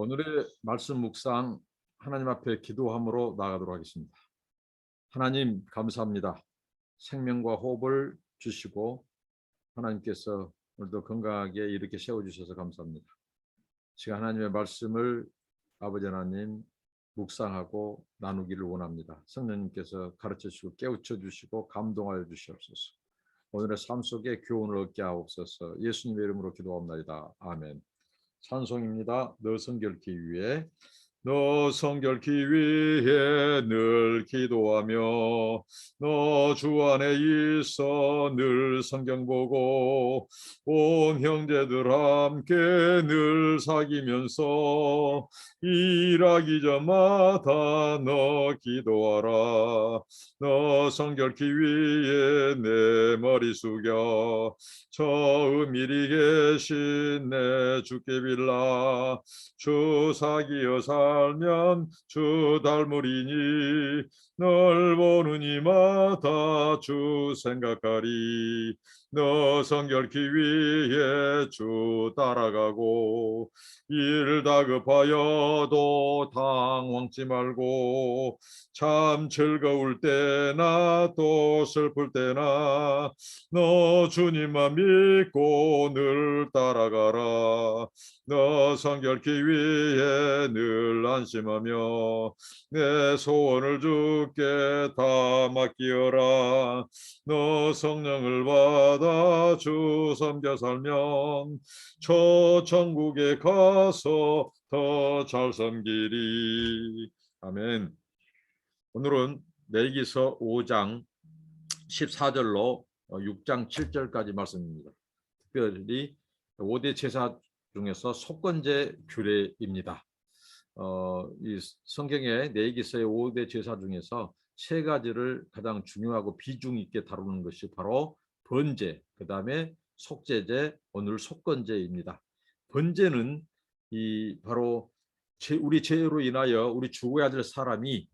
오늘의 말씀 묵상 하나님 앞에 기도함으로 나아가도록 하겠습니다. 하나님 감사합니다. 생명과 호흡을 주시고 하나님께서 오늘도 건강하게 이렇게 세워주셔서 감사합니다. 지금 하나님의 말씀을 아버지 하나님 묵상하고 나누기를 원합니다. 성령님께서 가르쳐 주시고 깨우쳐 주시고 감동하여 주시옵소서. 오늘의 삶 속에 교훈을 얻게 하옵소서. 예수님의 이름으로 기도합니다. 아멘. 찬송입니다. 너 성결케 위해 너 성결케 위해 늘 기도하며 너 주 안에 있어 늘 성경 보고 온 형제들 함께 늘 사귀면서 일하기 전마다 너 기도하라. 너 성결케 위해 내 머리 숙여 저 은밀히 계신 내 주께 빌라. 주 사귀어 살면 주 닮으리니 널 보는 이마다 주 생각하리. 너 성결케 위해 주 따라가고 일 다급하여도 당황치 말고 참 즐거울 때나 또 슬플 때나 너 주님만 믿고 늘 따라가라. 너 성결케 위해 늘 안심하며 내 소원을 주께 다 맡기어라. 너 성령을 받아 주 섬겨 살면 저 천국에 가서 더 잘 섬기리. 아멘. 오늘은 레위기서 5장 14절로 6장 7절까지 말씀입니다. 특별히 5대 제사 중에서 속건제 규례입니다. 이 성경의 레위기서의 5대 제사 중에서 세 가지를 가장 중요하고 비중 있게 다루는 것이 바로 번제, 그 다음에 속제제, 오늘 속건제입니다. 번제는 바로 우리 죄로 인하여 우리 죽어야 될 사람이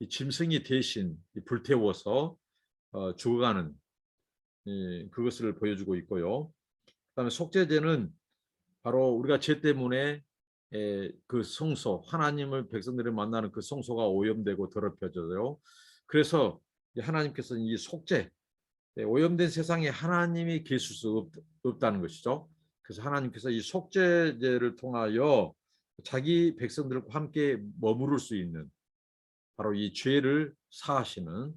짐승이 대신 불태워서 죽어가는 그것을 보여주고 있고요. 그다음에 속죄제는 바로 우리가 죄 때문에 그 성소, 하나님을 백성들이 만나는 그 성소가 오염되고 더럽혀져요. 그래서 하나님께서는 이 속죄, 오염된 세상에 하나님이 계실 수 없다는 것이죠. 그래서 하나님께서 이 속죄제를 통하여 자기 백성들과 함께 머무를 수 있는 바로 이 죄를 사하시는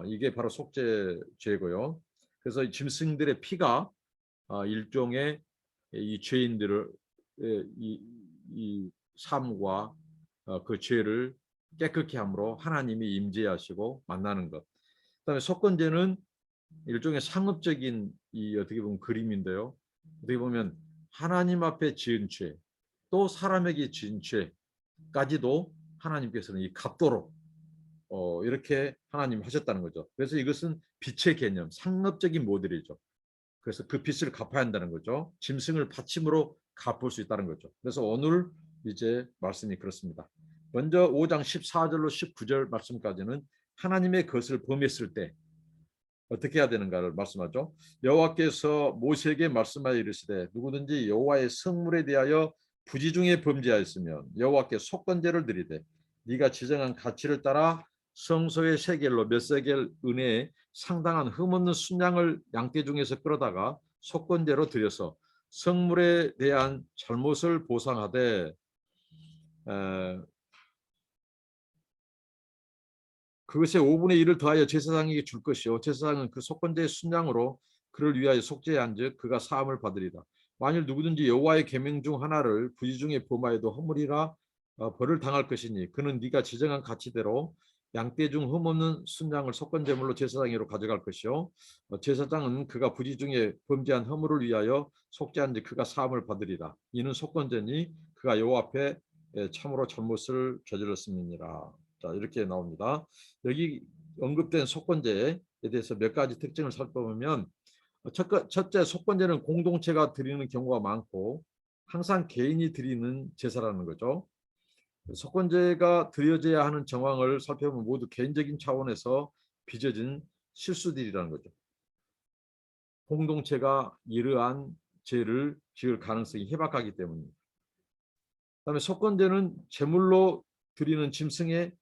이게 바로 속죄죄고요. 그래서 짐승들의 피가 일종의 이 죄인들을 이 삶과 그 죄를 깨끗게 함으로 하나님이 임재하시고 만나는 것. 그다음에 속건제는 일종의 상업적인 이 어떻게 보면 그림인데요. 어떻게 보면 하나님 앞에 지은 죄, 또 사람에게 지은 죄까지도 하나님께서는 이 값도록 이렇게 하나님 하셨다는 거죠. 그래서 이것은 빛의 개념, 상업적인 모델이죠. 그래서 그 빚을 갚아야 한다는 거죠. 짐승을 바침으로 갚을 수 있다는 거죠. 그래서 오늘 이제 말씀이 그렇습니다. 먼저 5장 14절로 19절 말씀까지는 하나님의 것을 범했을 때 어떻게 해야 되는가를 말씀하죠. 여호와께서 모세에게 말씀하여 이르시되 누구든지 여호와의 성물에 대하여 부지 중에 범죄하였으면 여호와께 속건제를 드리되 네가 지정한 가치를 따라 성소의 세겔로 몇 세겔 은혜에 상당한 흠없는 순양을 양떼 중에서 끌어다가 속건제로 드려서 성물에 대한 잘못을 보상하되 그것의 5분의 1을 더하여 제사장에게 줄 것이요 제사장은 그 속건제의 순양으로 그를 위하여 속죄한즉 그가 사함을 받으리라. 만일 누구든지 여호와의 계명 중 하나를 부지 중에 범하여도 허물이라 벌을 당할 것이니 그는 네가 지정한 가치대로 양떼 중 흠없는 순양을 속건제물로 제사장으로 가져갈 것이요 제사장은 그가 부지 중에 범죄한 허물을 위하여 속죄한즉 그가 사함을 받으리라. 이는 속건제니 그가 여호와 앞에 참으로 잘못을 저질렀음이니라. 자, 이렇게 나옵니다. 여기 언급된 속건제에 대해서 몇 가지 특징을 살펴보면 첫째, 속건제는 공동체가 드리는 경우가 많고 항상 개인이 드리는 제사라는 거죠. 속건제가 드려져야 하는 정황을 살펴보면 모두 개인적인 차원에서 빚어진 실수들이라는 거죠. 공동체가 이러한 죄를 지을 가능성이 희박하기 때문입니다. 그다음에 속건제는 제물로 드리는 짐승에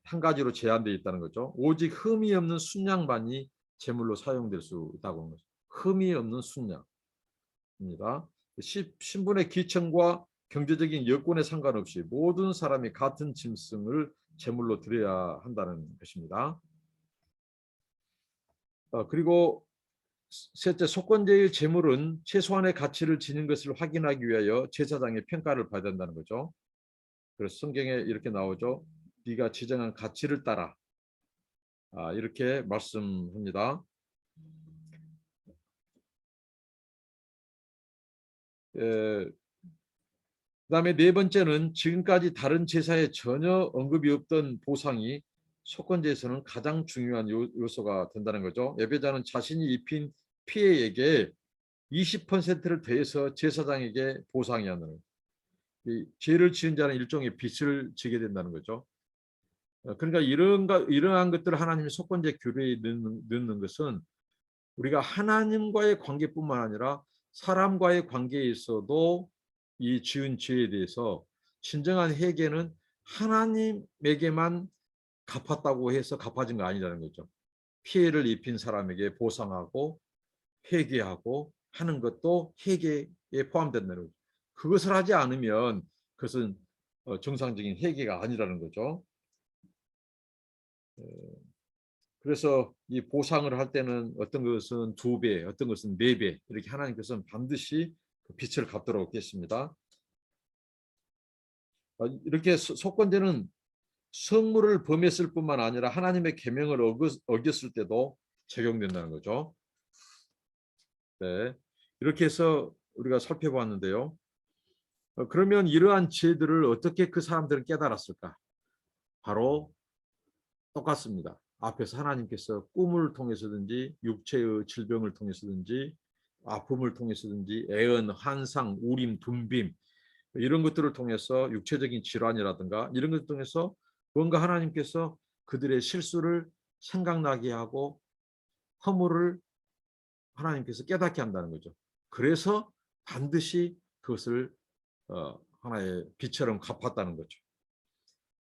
한 가지로 제한되어 있다는 거죠. 오직 흠이 없는 순양만이 제물로 사용될 수 있다고 하는 거죠. 흠이 없는 순양입니다. 신분의 기청과 경제적인 여건에 상관없이 모든 사람이 같은 짐승을 제물로 드려야 한다는 것입니다. 그리고 셋째, 속건제의 제물은 최소한의 가치를 지닌 것을 확인하기 위하여 제사장의 평가를 받아야 된다는 거죠. 그래서 성경에 이렇게 나오죠. 네가 지정한 가치를 따라, 이렇게 말씀합니다. 그다음에 네 번째는 지금까지 다른 제사에 전혀 언급이 없던 보상이 속건제에서는 가장 중요한 요소가 된다는 거죠. 예배자는 자신이 입힌 피해액의 20%를 더해서 제사장에게 보상해야 하는 거예요. 이 죄를 지은 자는 일종의 빚을 지게 된다는 거죠. 그러니까 이러한 것들을 하나님이 속건제 규례에 넣는 것은 우리가 하나님과의 관계뿐만 아니라 사람과의 관계에 있어도 이 지은 죄에 대해서 진정한 회개는 하나님에게만 갚았다고 해서 갚아진 거 아니라는 거죠. 피해를 입힌 사람에게 보상하고 회개하고 하는 것도 회개에 포함된다는 거죠. 그것을 하지 않으면 그것은 정상적인 회개가 아니라는 거죠. 그래서 이 보상을 할 때는 어떤 것은 2배, 어떤 것은 4배 이렇게 하나님께서는 반드시 빛을 갚도록 했습니다. 이렇게 속건제는 성물을 범했을 뿐만 아니라 하나님의 계명을 어겼을 때도 적용된다는 거죠. 네, 이렇게 해서 우리가 살펴봤는데요. 그러면 이러한 죄들을 어떻게 그 사람들은 깨달았을까? 바로 똑같습니다. 앞에서 하나님께서 꿈을 통해서든지 육체의 질병을 통해서든지 아픔을 통해서든지 애언, 환상, 우림, 둔빔 이런 것들을 통해서 육체적인 질환이라든가 이런 것을 통해서 뭔가 하나님께서 그들의 실수를 생각나게 하고 허물을 하나님께서 깨닫게 한다는 거죠. 그래서 반드시 그것을 하나의 빛처럼 갚았다는 거죠.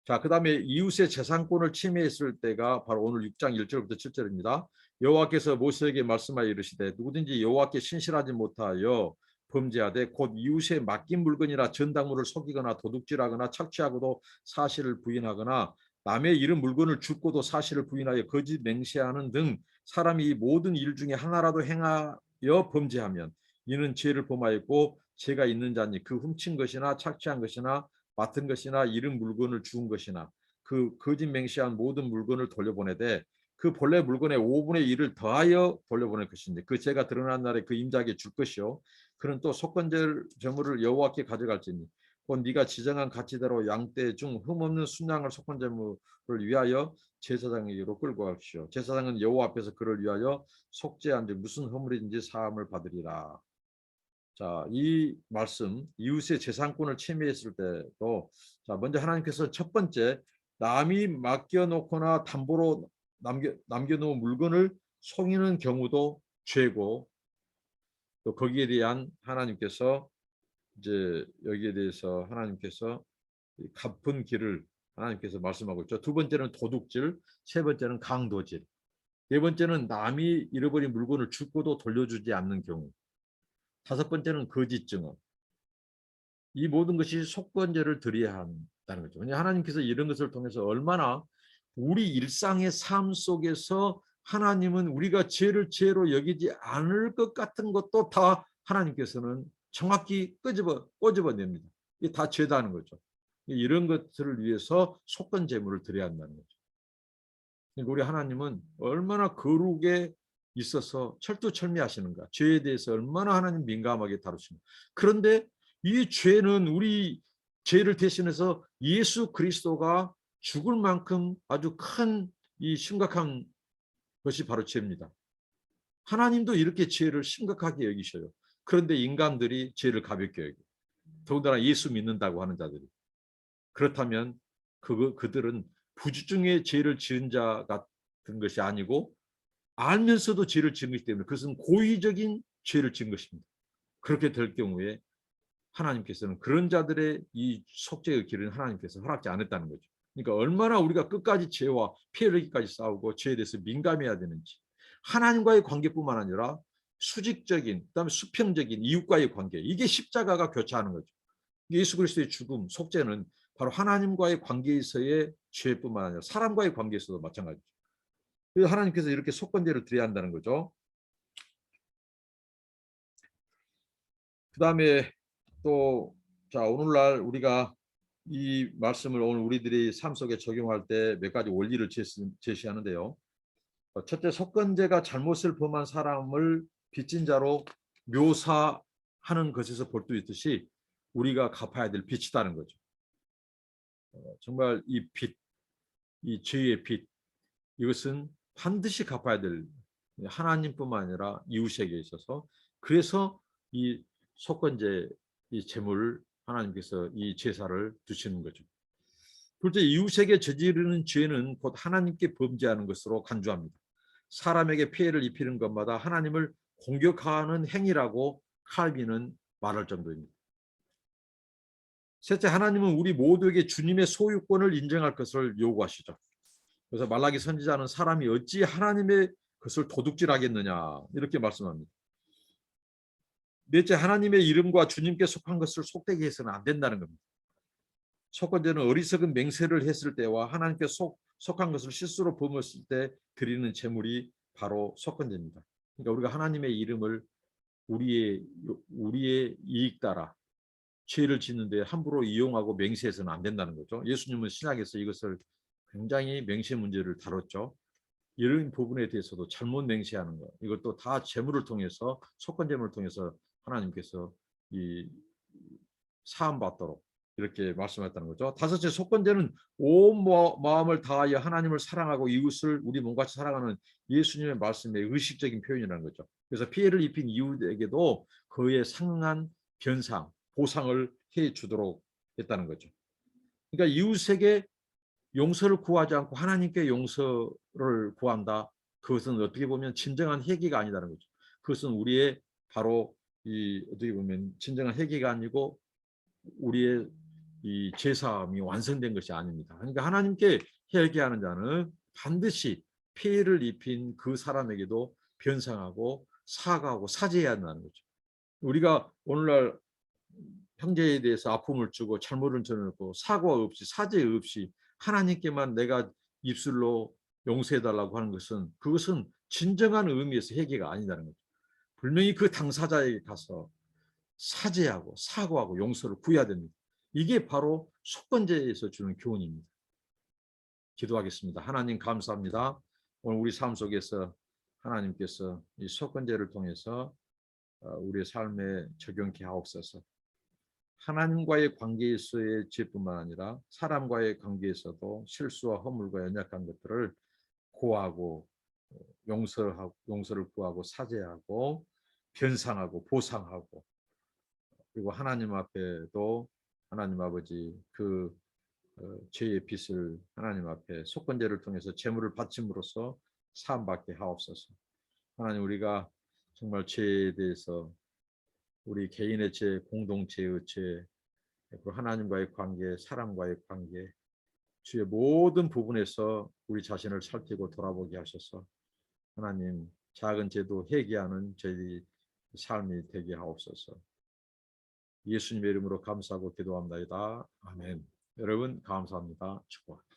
자, 그다음에 이웃의 재산권을 침해했을 때가 바로 오늘 6장 1절부터 7절입니다. 여호와께서 모세에게 말씀하여 이르시되 누구든지 여호와께 신실하지 못하여 범죄하되 곧 이웃에 맡긴 물건이나 전당물을 속이거나 도둑질하거나 착취하고도 사실을 부인하거나 남의 잃은 물건을 줍고도 사실을 부인하여 거짓 맹세하는 등 사람이 이 모든 일 중에 하나라도 행하여 범죄하면 이는 죄를 범하였고 죄가 있는 자니 그 훔친 것이나 착취한 것이나 맡은 것이나 잃은 물건을 주운 것이나 그 거짓 맹세한 모든 물건을 돌려보내되 그 본래 물건의 5분의 1을 더하여 돌려보낼 것인데 그 죄가 드러난 날에 그 임자에게 줄 것이요 그는 또 속건제물을 여호와께 가져갈지니 곧 네가 지정한 가치대로 양떼 중 흠없는 순양을 속건제물을 위하여 제사장에게로 끌고 가시오. 제사장은 여호와 앞에서 그를 위하여 속죄한 즉 무슨 허물인지 사함을 받으리라. 자, 이 말씀 이웃의 재산권을 침해했을 때도 자, 먼저 하나님께서 첫 번째 남이 맡겨놓거나 담보로 남겨놓은 물건을 속이는 경우도 죄고 또 거기에 대한 하나님께서 이제 여기에 대해서 하나님께서 갚은 길을 하나님께서 말씀하고 있죠. 두 번째는 도둑질, 세 번째는 강도질, 네 번째는 남이 잃어버린 물건을 줍고도 돌려주지 않는 경우, 다섯 번째는 거짓 증언. 이 모든 것이 속건제를 드려야 한다는 거죠. 하나님께서 이런 것을 통해서 얼마나 우리 일상의 삶 속에서 하나님은 우리가 죄를 죄로 여기지 않을 것 같은 것도 다 하나님께서는 정확히 꼬집어냅니다. 이게 다 죄다는 거죠. 이런 것들을 위해서 속건제물을 드려야 한다는 거죠. 우리 하나님은 얼마나 거룩에 있어서 철두철미하시는가. 죄에 대해서 얼마나 하나님 민감하게 다루십니까. 그런데 이 죄는 우리 죄를 대신해서 예수 그리스도가 죽을 만큼 아주 큰 이 심각한 것이 바로 죄입니다. 하나님도 이렇게 죄를 심각하게 여기셔요. 그런데 인간들이 죄를 가볍게 여겨. 더군다나 예수 믿는다고 하는 자들이. 그렇다면 그들은 부주중에 죄를 지은 자 같은 것이 아니고 알면서도 죄를 지은 것이기 때문에 그것은 고의적인 죄를 지은 것입니다. 그렇게 될 경우에 하나님께서는 그런 자들의 이 속죄의 길은 하나님께서 허락지 않았다는 거죠. 그러니까 얼마나 우리가 끝까지 죄와 피해르기까지 싸우고 죄에 대해서 민감해야 되는지, 하나님과의 관계뿐만 아니라 수직적인, 그다음에 수평적인 이웃과의 관계, 이게 십자가가 교차하는 거죠. 예수 그리스도의 죽음, 속죄는 바로 하나님과의 관계에서의 죄뿐만 아니라 사람과의 관계에서도 마찬가지죠. 그래서 하나님께서 이렇게 속건제를 드려야 한다는 거죠. 그다음에 또 자, 오늘날 우리가 이 말씀을 오늘 우리들이 삶 속에 적용할 때 몇 가지 원리를 제시하는데요. 첫째, 속건제가 잘못을 범한 사람을 빚진 자로 묘사하는 것에서 볼 수 있듯이 우리가 갚아야 될 빚이다는 거죠. 정말 이 빚, 이 죄의 빚, 이것은 반드시 갚아야 될, 하나님뿐만 아니라 이웃에게 있어서, 그래서 이 속건제 이 제물을 하나님께서 이 제사를 두시는 거죠. 둘째, 이웃에게 저지르는 죄는 곧 하나님께 범죄하는 것으로 간주합니다. 사람에게 피해를 입히는 것마다 하나님을 공격하는 행위라고 칼빈은 말할 정도입니다. 셋째, 하나님은 우리 모두에게 주님의 소유권을 인정할 것을 요구하시죠. 그래서 말라기 선지자는 사람이 어찌 하나님의 것을 도둑질하겠느냐 이렇게 말씀합니다. 넷째, 하나님의 이름과 주님께 속한 것을 속되게 해서는 안 된다는 겁니다. 첫 번째는 어리석은 맹세를 했을 때와 하나님께 속한 것을 실수로 범했을 때 드리는 제물이 바로 속건제입니다. 그러니까 우리가 하나님의 이름을 우리의 이익 따라 죄를 짓는데 함부로 이용하고 맹세해서는 안 된다는 거죠. 예수님은 신약에서 이것을 굉장히 맹세 문제를 다뤘죠. 이런 부분에 대해서도 잘못 맹세하는 것, 이것도 다 제물을 통해서, 속건제물을 통해서 하나님께서 이 사함 받도록 이렇게 말씀했다는 거죠. 다섯째, 속건제는 온 마음을 다하여 하나님을 사랑하고 이웃을 우리 몸같이 사랑하는 예수님의 말씀의 의식적인 표현이라는 거죠. 그래서 피해를 입힌 이웃에게도 그에 상응한 변상, 보상을 해 주도록 했다는 거죠. 그러니까 이웃에게 용서를 구하지 않고 하나님께 용서를 구한다. 그것은 어떻게 보면 진정한 회개가 아니다는 거죠. 그것은 우리의 바로 이 어떻게 보면 진정한 회개가 아니고 우리의 이 제사함이 완성된 것이 아닙니다. 그러니까 하나님께 회개하는 자는 반드시 피해를 입힌 그 사람에게도 변상하고 사과하고 사죄해야 한다는 거죠. 우리가 오늘날 형제에 대해서 아픔을 주고 잘못을 저질렀고 사과 없이 사죄 없이 하나님께만 내가 입술로 용서해달라고 하는 것은, 그것은 진정한 의미에서 회개가 아니라는 거죠. 분명히 그 당사자에게 가서 사죄하고 사과하고 용서를 구해야 됩니다. 이게 바로 속건제에서 주는 교훈입니다. 기도하겠습니다. 하나님 감사합니다. 오늘 우리 삶 속에서 하나님께서 이 속건제를 통해서 우리의 삶에 적용케 하옵소서. 하나님과의 관계에서의 죄뿐만 아니라 사람과의 관계에서도 실수와 허물과 연약한 것들을 고하고 용서를 구하고 사죄하고 변상하고 보상하고, 그리고 하나님 앞에도 하나님 아버지 그 죄의 빚을 하나님 앞에 속건제를 통해서 제물을 바침으로써 사함받게 하옵소서. 하나님, 우리가 정말 죄에 대해서 우리 개인의 죄, 공동체의 죄, 그리고 하나님과의 관계, 사람과의 관계, 주의 모든 부분에서 우리 자신을 살피고 돌아보게 하셔서 하나님 작은 죄도 회개하는 저희 삶이 되게 하옵소서. 예수님의 이름으로 감사하고 기도합니다. 아멘. 여러분 감사합니다. 축복합니다.